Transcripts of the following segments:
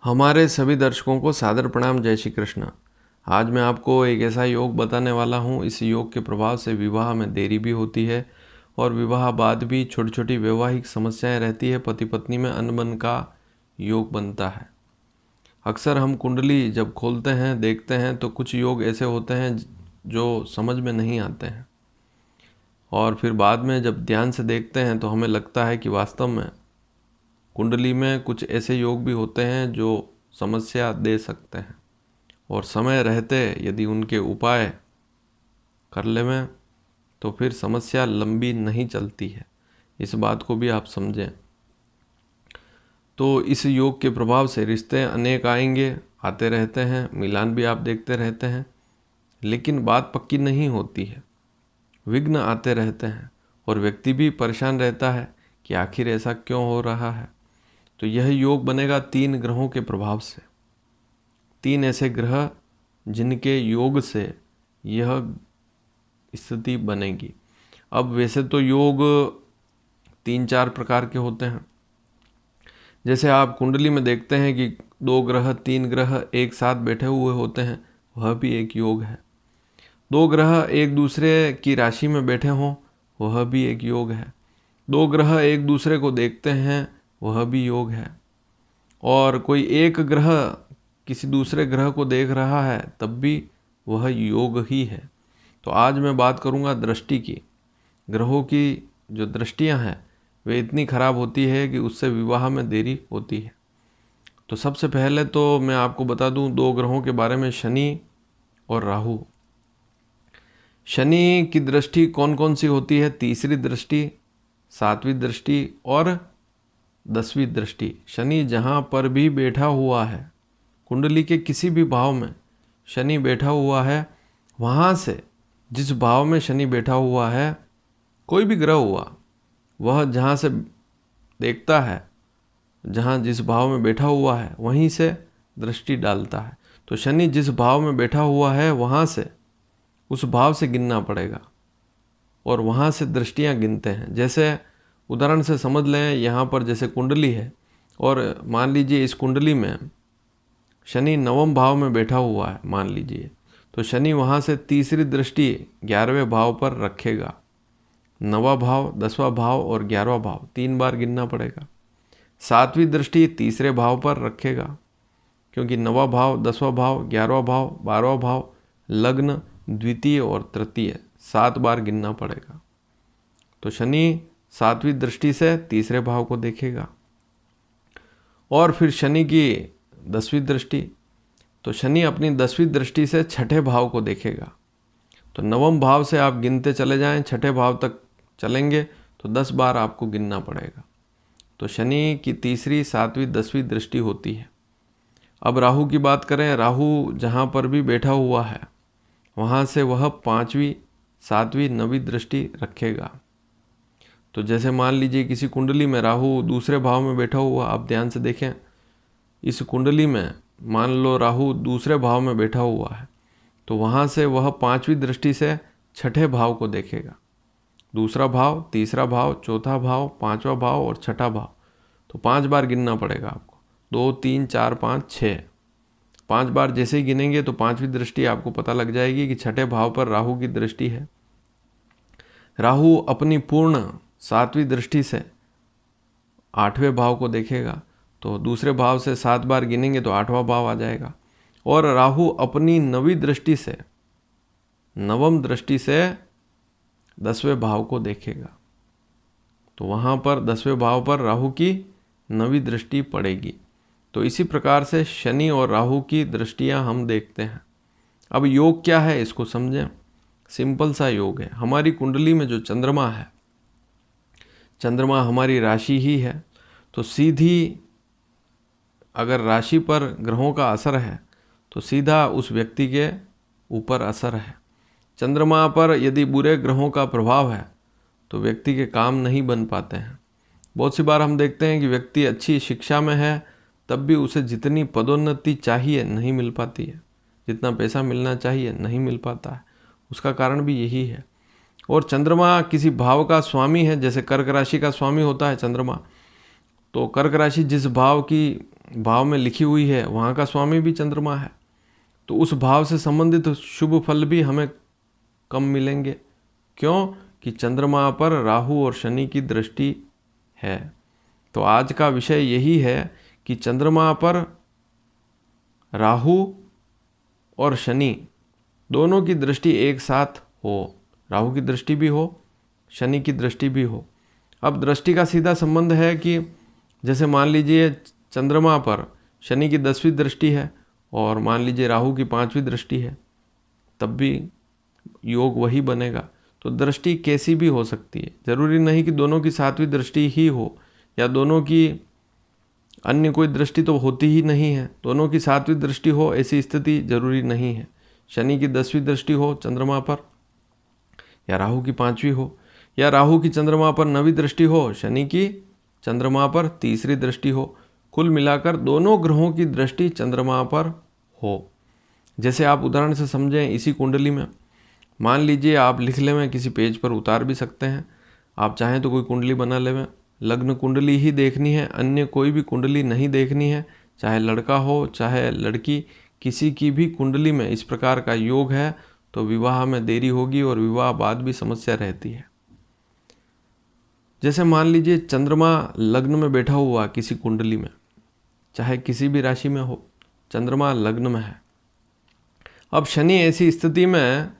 हमारे सभी दर्शकों को सादर प्रणाम। जय श्री कृष्ण। आज मैं आपको एक ऐसा योग बताने वाला हूँ। इस योग के प्रभाव से विवाह में देरी भी होती है और विवाह बाद भी छोटी छोटी वैवाहिक समस्याएं रहती है। पति पत्नी में अनबन का योग बनता है। अक्सर हम कुंडली जब खोलते हैं, देखते हैं, तो कुछ योग ऐसे होते हैं जो समझ में नहीं आते हैं और फिर बाद में जब ध्यान से देखते हैं तो हमें लगता है कि वास्तव में कुंडली में कुछ ऐसे योग भी होते हैं जो समस्या दे सकते हैं और समय रहते यदि उनके उपाय कर लें तो फिर समस्या लंबी नहीं चलती है। इस बात को भी आप समझें। तो इस योग के प्रभाव से रिश्ते अनेक आएंगे, आते रहते हैं, मिलान भी आप देखते रहते हैं, लेकिन बात पक्की नहीं होती है। विघ्न आते रहते हैं और व्यक्ति भी परेशान रहता है कि आखिर ऐसा क्यों हो रहा है। तो यह योग बनेगा 3 ग्रहों के प्रभाव से। 3 ऐसे ग्रह जिनके योग से यह स्थिति बनेगी। अब वैसे तो योग 3-4 प्रकार के होते हैं। जैसे आप कुंडली में देखते हैं कि 2 ग्रह 3 ग्रह एक साथ बैठे हुए होते हैं, वह भी एक योग है। 2 ग्रह एक दूसरे की राशि में बैठे हों, वह भी एक योग है। 2 ग्रह एक दूसरे को देखते हैं, वह भी योग है। और कोई एक ग्रह किसी दूसरे ग्रह को देख रहा है, तब भी वह योग ही है। तो आज मैं बात करूंगा दृष्टि की। ग्रहों की जो दृष्टियां हैं वे इतनी खराब होती है कि उससे विवाह में देरी होती है। तो सबसे पहले तो मैं आपको बता दूं 2 ग्रहों के बारे में, शनि और राहु। शनि की दृष्टि कौन कौन सी होती है? तीसरी दृष्टि, 7वीं दृष्टि और 10वीं दृष्टि। शनि जहाँ पर भी बैठा हुआ है, कुंडली के किसी भी भाव में शनि बैठा हुआ है, वहाँ से जिस भाव में शनि बैठा हुआ है, कोई भी ग्रह हुआ, वह जहाँ से देखता है, जहाँ जिस भाव में बैठा हुआ है वहीं से दृष्टि डालता है। तो शनि जिस भाव में बैठा हुआ है वहाँ से, उस भाव से गिनना पड़ेगा और वहाँ से दृष्टियाँ गिनते हैं। जैसे उदाहरण से समझ लें, यहाँ पर जैसे कुंडली है और मान लीजिए इस कुंडली में शनि 9वें भाव में बैठा हुआ है, मान लीजिए, तो शनि वहाँ से तीसरी दृष्टि 11वें भाव पर रखेगा। 9वां भाव, 10वां भाव और 11वां भाव 3 बार गिनना पड़ेगा। 7वीं दृष्टि तीसरे भाव पर रखेगा, क्योंकि 9वां भाव, 10वां भाव, 11वां भाव, 12वां भाव, लग्न, द्वितीय और तृतीय 7 बार गिनना पड़ेगा। तो शनि 7वीं दृष्टि से तीसरे भाव को देखेगा। और फिर शनि की 10वीं दृष्टि, तो शनि अपनी 10वीं दृष्टि से 6ठे भाव को देखेगा। तो 9वें भाव से आप गिनते चले जाएं, 6ठे भाव तक चलेंगे तो 10 बार आपको गिनना पड़ेगा। तो शनि की तीसरी, 7वीं, 10वीं दृष्टि होती है। अब राहु की बात करें। राहु जहाँ पर भी बैठा हुआ है वहाँ से वह 5वीं, 7वीं, 9वीं दृष्टि रखेगा। तो जैसे मान लीजिए किसी कुंडली में राहु दूसरे भाव में बैठा हुआ, आप ध्यान से देखें, इस कुंडली में मान लो राहु दूसरे भाव में बैठा हुआ है, तो वहाँ से वह 5वीं दृष्टि से 6ठे भाव को देखेगा। दूसरा भाव, तीसरा भाव, चौथा भाव, 5वां भाव और 6ठा भाव। तो 5 बार गिनना पड़ेगा आपको। 2, 3, 4, 5, 6। 5 बार जैसे ही गिनेंगे तो 5वीं दृष्टि आपको पता लग जाएगी कि 6ठे भाव पर राहु की दृष्टि है। राहु अपनी पूर्ण 7वीं दृष्टि से 8वें भाव को देखेगा। तो दूसरे भाव से 7 बार गिनेंगे तो 8वां भाव आ जाएगा। और राहु अपनी 9वीं दृष्टि से, 9वें दृष्टि से 10वें भाव को देखेगा। तो वहाँ पर 10वें भाव पर राहु की 9वीं दृष्टि पड़ेगी। तो इसी प्रकार से शनि और राहु की दृष्टियाँ हम देखते हैं। अब योग क्या है इसको समझें। सिंपल सा योग है। हमारी कुंडली में जो चंद्रमा है, चंद्रमा हमारी राशि ही है, तो सीधी अगर राशि पर ग्रहों का असर है तो सीधा उस व्यक्ति के ऊपर असर है। चंद्रमा पर यदि बुरे ग्रहों का प्रभाव है तो व्यक्ति के काम नहीं बन पाते हैं। बहुत सी बार हम देखते हैं कि व्यक्ति अच्छी शिक्षा में है, तब भी उसे जितनी पदोन्नति चाहिए नहीं मिल पाती है, जितना पैसा मिलना चाहिए नहीं मिल पाता है। उसका कारण भी यही है। और चंद्रमा किसी भाव का स्वामी है, जैसे कर्क राशि का स्वामी होता है चंद्रमा, तो कर्क राशि जिस भाव की भाव में लिखी हुई है वहाँ का स्वामी भी चंद्रमा है, तो उस भाव से संबंधित शुभ फल भी हमें कम मिलेंगे। क्यों? कि चंद्रमा पर राहु और शनि की दृष्टि है। तो आज का विषय यही है कि चंद्रमा पर राहु और शनि दोनों की दृष्टि एक साथ हो, राहु की दृष्टि भी हो, शनि की दृष्टि भी हो। अब दृष्टि का सीधा संबंध है कि जैसे मान लीजिए चंद्रमा पर शनि की 10वीं दृष्टि है और मान लीजिए राहु की 5वीं दृष्टि है, तब भी योग वही बनेगा। तो दृष्टि कैसी भी हो सकती है, जरूरी नहीं कि दोनों की 7वीं दृष्टि ही हो या दोनों की अन्य कोई दृष्टि तो होती ही नहीं है, दोनों की 7वीं दृष्टि हो ऐसी स्थिति जरूरी नहीं है। शनि की 10वीं दृष्टि हो चंद्रमा पर या राहु की 5वीं हो, या राहु की चंद्रमा पर 9वीं दृष्टि हो, शनि की चंद्रमा पर 3री दृष्टि हो, कुल मिलाकर दोनों ग्रहों की दृष्टि चंद्रमा पर हो। जैसे आप उदाहरण से समझें, इसी कुंडली में मान लीजिए आप लिख लेवें, किसी पेज पर उतार भी सकते हैं, आप चाहें तो कोई कुंडली बना लेवें, लग्न कुंडली ही देखनी है, अन्य कोई भी कुंडली नहीं देखनी है, चाहे लड़का हो चाहे लड़की, किसी की भी कुंडली में इस प्रकार का योग है तो विवाह में देरी होगी और विवाह बाद भी समस्या रहती है। जैसे मान लीजिए चंद्रमा लग्न में बैठा हुआ किसी कुंडली में, चाहे किसी भी राशि में हो, चंद्रमा लग्न में है। अब शनि ऐसी स्थिति में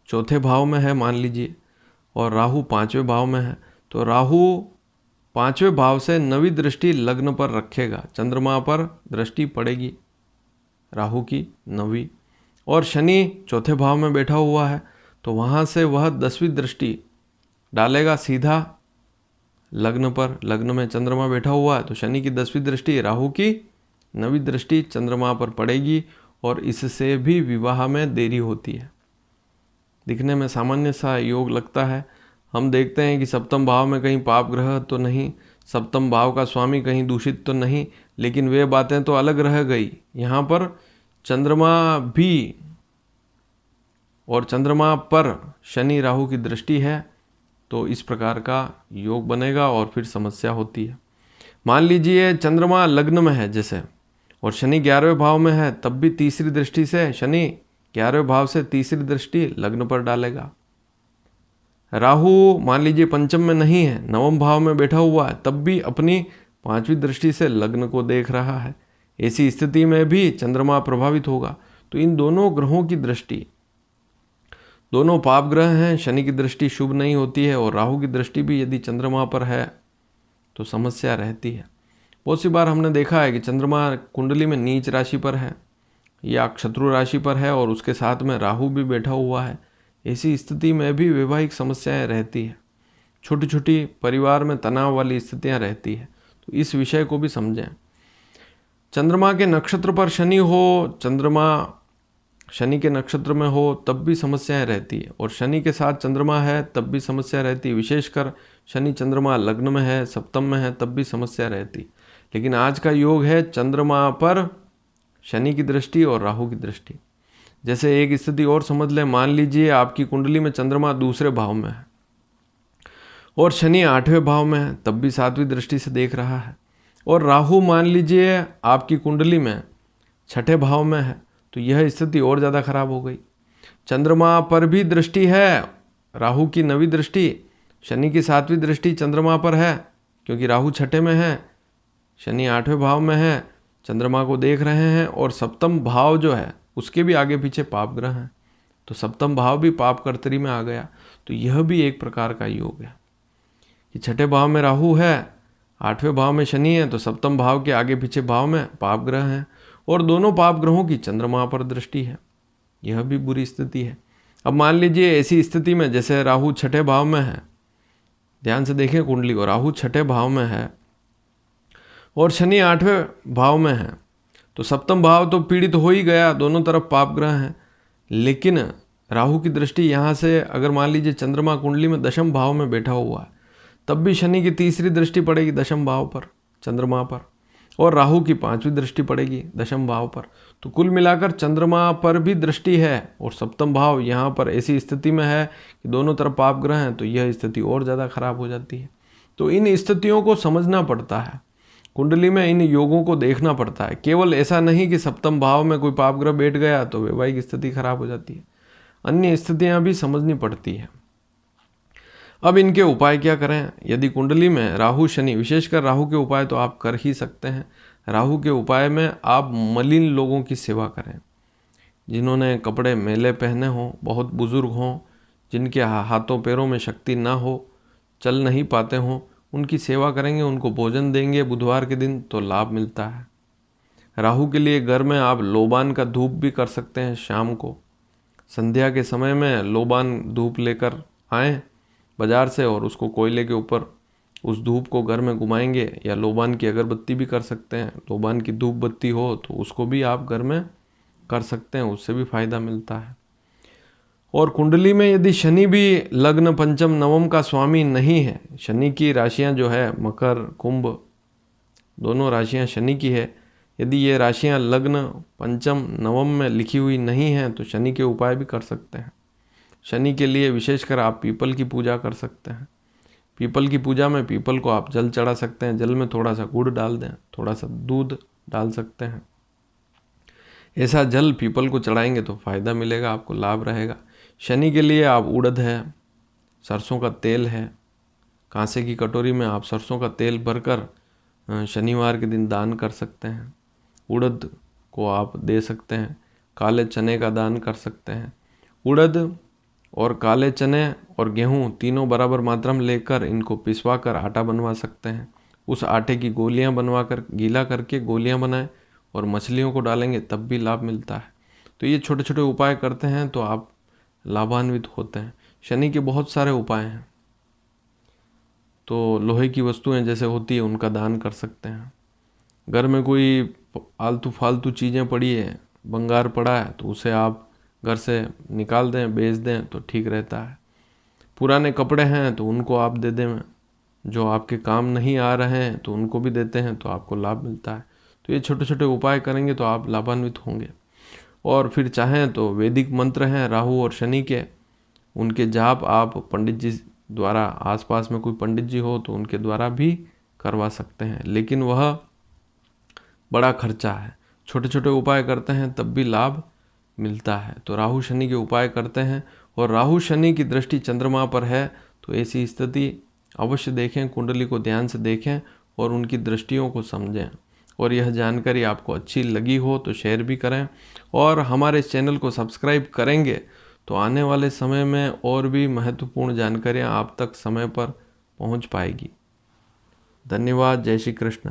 4थे भाव में है मान लीजिए, और राहु 5वें भाव में है, तो राहु 5वें भाव से 9वीं दृष्टि लग्न पर रखेगा, चंद्रमा पर दृष्टि पड़ेगी राहु की 9वीं, और शनि 4थे भाव में बैठा हुआ है तो वहाँ से वह 10वीं दृष्टि डालेगा सीधा लग्न पर। लग्न में चंद्रमा बैठा हुआ है तो शनि की 10वीं दृष्टि राहु की 9वीं दृष्टि चंद्रमा पर पड़ेगी और इससे भी विवाह में देरी होती है। दिखने में सामान्य सा योग लगता है। हम देखते हैं कि सप्तम भाव में कहीं पाप ग्रह तो नहीं, सप्तम भाव का स्वामी कहीं दूषित तो नहीं, लेकिन वे बातें तो अलग रह गई। यहाँ पर चंद्रमा भी और चंद्रमा पर शनि राहु की दृष्टि है, तो इस प्रकार का योग बनेगा और फिर समस्या होती है। मान लीजिए चंद्रमा लग्न में है जैसे, और शनि 11वें भाव में है, तब भी 3री दृष्टि से शनि 11वें भाव से 3री दृष्टि लग्न पर डालेगा। राहु मान लीजिए पंचम में नहीं है, 9वें भाव में बैठा हुआ है, तब भी अपनी 5वीं दृष्टि से लग्न को देख रहा है। ऐसी स्थिति में भी चंद्रमा प्रभावित होगा। तो इन दोनों ग्रहों की दृष्टि, दोनों पाप ग्रह हैं, शनि की दृष्टि शुभ नहीं होती है और राहु की दृष्टि भी यदि चंद्रमा पर है तो समस्या रहती है। बहुत सी बार हमने देखा है कि चंद्रमा कुंडली में नीच राशि पर है या शत्रु राशि पर है और उसके साथ में राहु भी बैठा हुआ है। ऐसी स्थिति में भी वैवाहिक समस्याएं रहती है, छोटी छोटी परिवार में तनाव वाली स्थितियां रहती है। तो इस विषय को भी समझें। चंद्रमा के नक्षत्र पर शनि हो, चंद्रमा शनि के नक्षत्र में हो तब भी समस्याएं रहती है, और शनि के साथ चंद्रमा है तब भी समस्या रहती है। विशेषकर शनि चंद्रमा लग्न में है, सप्तम में है, तब भी समस्या रहती। लेकिन आज का योग है चंद्रमा पर शनि की दृष्टि और राहु की दृष्टि। जैसे एक स्थिति और समझ लें, मान लीजिए आपकी कुंडली में चंद्रमा 2रे भाव में है और शनि 8वें भाव में है, तब भी 7वीं दृष्टि से देख रहा है, और राहु मान लीजिए आपकी कुंडली में 6ठे भाव में है, तो यह स्थिति और ज़्यादा खराब हो गई। चंद्रमा पर भी दृष्टि है, राहु की 9वीं दृष्टि, शनि की 7वीं दृष्टि चंद्रमा पर है, क्योंकि राहु 6ठे में है, शनि 8वें भाव में है, चंद्रमा को देख रहे हैं, और सप्तम भाव जो है उसके भी आगे पीछे पाप ग्रह हैं, तो सप्तम भाव भी पाप कर्तरी में आ गया। तो यह भी एक प्रकार का योग है कि 6ठे भाव में राहु है, 8वें भाव में शनि है, तो सप्तम भाव के आगे पीछे भाव में पाप ग्रह हैं और दोनों पाप ग्रहों की चंद्रमा पर दृष्टि है। यह भी बुरी स्थिति है। अब मान लीजिए ऐसी स्थिति में जैसे राहु 6ठे भाव में है, ध्यान से देखें कुंडली को, राहु 6ठे भाव में है और शनि 8वें भाव में है, तो सप्तम भाव तो पीड़ित हो ही गया, दोनों तरफ पाप ग्रह हैं। लेकिन राहु की दृष्टि यहाँ से अगर मान लीजिए चंद्रमा कुंडली में 10म भाव में बैठा हुआ है, तब भी शनि की 3री दृष्टि पड़ेगी 10म भाव पर चंद्रमा पर, और राहु की 5वीं दृष्टि पड़ेगी 10म भाव पर। तो कुल मिलाकर चंद्रमा पर भी दृष्टि है और सप्तम भाव यहाँ पर ऐसी स्थिति में है कि दोनों तरफ पाप ग्रह हैं, तो यह स्थिति और ज़्यादा खराब हो जाती है। तो इन स्थितियों को समझना पड़ता है। कुंडली में इन योगों को देखना पड़ता है। केवल ऐसा नहीं कि सप्तम भाव में कोई पाप ग्रह बैठ गया तो वैवाहिक स्थिति खराब हो जाती है, अन्य स्थितियां भी समझनी पड़ती है। अब इनके उपाय क्या करें? यदि कुंडली में राहु शनि, विशेषकर राहु के उपाय तो आप कर ही सकते हैं। राहु के उपाय में आप मलिन लोगों की सेवा करें, जिन्होंने कपड़े मैले पहने हों, बहुत बुजुर्ग हों, जिनके हाथों पैरों में शक्ति ना हो, चल नहीं पाते हों, उनकी सेवा करेंगे, उनको भोजन देंगे बुधवार के दिन तो लाभ मिलता है। राहु के लिए घर में आप लोबान का धूप भी कर सकते हैं। शाम को संध्या के समय में लोबान धूप लेकर आएँ बाजार से और उसको कोयले के ऊपर उस धूप को घर में घुमाएंगे, या लोबान की अगरबत्ती भी कर सकते हैं। लोबान की धूप बत्ती हो तो उसको भी आप घर में कर सकते हैं, उससे भी फायदा मिलता है। और कुंडली में यदि शनि भी लग्न पंचम नवम का स्वामी नहीं है, शनि की राशियां जो है मकर कुंभ दोनों राशियां शनि की है, यदि ये राशियां लग्न पंचम नवम में लिखी हुई नहीं हैं तो शनि के उपाय भी कर सकते हैं। शनि के लिए विशेषकर आप पीपल की पूजा कर सकते हैं। पीपल की पूजा में पीपल को आप जल चढ़ा सकते हैं, जल में थोड़ा सा गुड़ डाल दें, थोड़ा सा दूध डाल सकते हैं। ऐसा जल पीपल को चढ़ाएंगे तो फायदा मिलेगा, आपको लाभ रहेगा। शनि के लिए आप उड़द है, सरसों का तेल है, कांसे की कटोरी में आप सरसों का तेल भरकर शनिवार के दिन दान कर सकते हैं। उड़द को आप दे सकते हैं। काले चने का दान कर सकते हैं। उड़द और काले चने और गेहूँ तीनों बराबर मात्रा में लेकर इनको पिसवा कर आटा बनवा सकते हैं। उस आटे की गोलियां बनवा कर गीला करके गोलियां बनाएं और मछलियों को डालेंगे तब भी लाभ मिलता है। तो ये छोटे छोटे उपाय करते हैं तो आप लाभान्वित होते हैं। शनि के बहुत सारे उपाय हैं, तो लोहे की वस्तुएं जैसे होती है उनका दान कर सकते हैं। घर में कोई आलतू फालतू चीज़ें पड़ी है, बंगार पड़ा है, तो उसे आप घर से निकाल दें, बेच दें तो ठीक रहता है। पुराने कपड़े हैं तो उनको आप दे दें, जो आपके काम नहीं आ रहे हैं तो उनको भी देते हैं तो आपको लाभ मिलता है। तो ये छोटे छोटे उपाय करेंगे तो आप लाभान्वित होंगे। और फिर चाहें तो वैदिक मंत्र हैं राहु और शनि के, उनके जाप आप पंडित जी द्वारा, आसपास में कोई पंडित जी हो तो उनके द्वारा भी करवा सकते हैं, लेकिन वह बड़ा खर्चा है। छोटे छोटे उपाय करते हैं तब भी लाभ मिलता है। तो राहु शनि के उपाय करते हैं, और राहु शनि की दृष्टि चंद्रमा पर है तो ऐसी स्थिति अवश्य देखें, कुंडली को ध्यान से देखें और उनकी दृष्टियों को समझें। और यह जानकारी आपको अच्छी लगी हो तो शेयर भी करें, और हमारे चैनल को सब्सक्राइब करेंगे तो आने वाले समय में और भी महत्वपूर्ण जानकारियाँ आप तक समय पर पहुँच पाएगी। धन्यवाद। जय श्री कृष्ण।